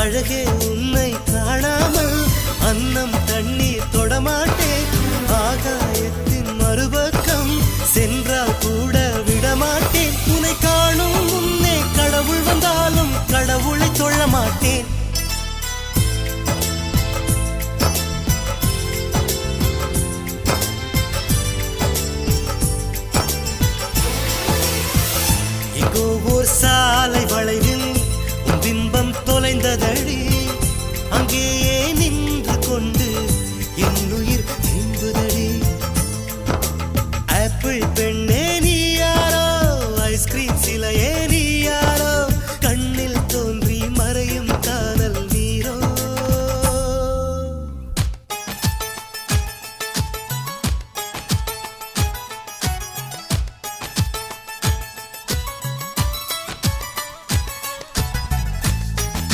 அழகே உன்னை காணாமல் அன்னம் தண்ணீர் தொடமாட்டேன். ஆகாயத்தின் மறுபக்கம் சென்றால் கூட விடமாட்டேன். உன்னை காணும் முன்னே கடவுள் வந்தாலும் கடவுளை தொழ மாட்டேன். எங்கோ ஓர் சாலை வளைவில் உன் பிம்பம் தொலைந்ததடி.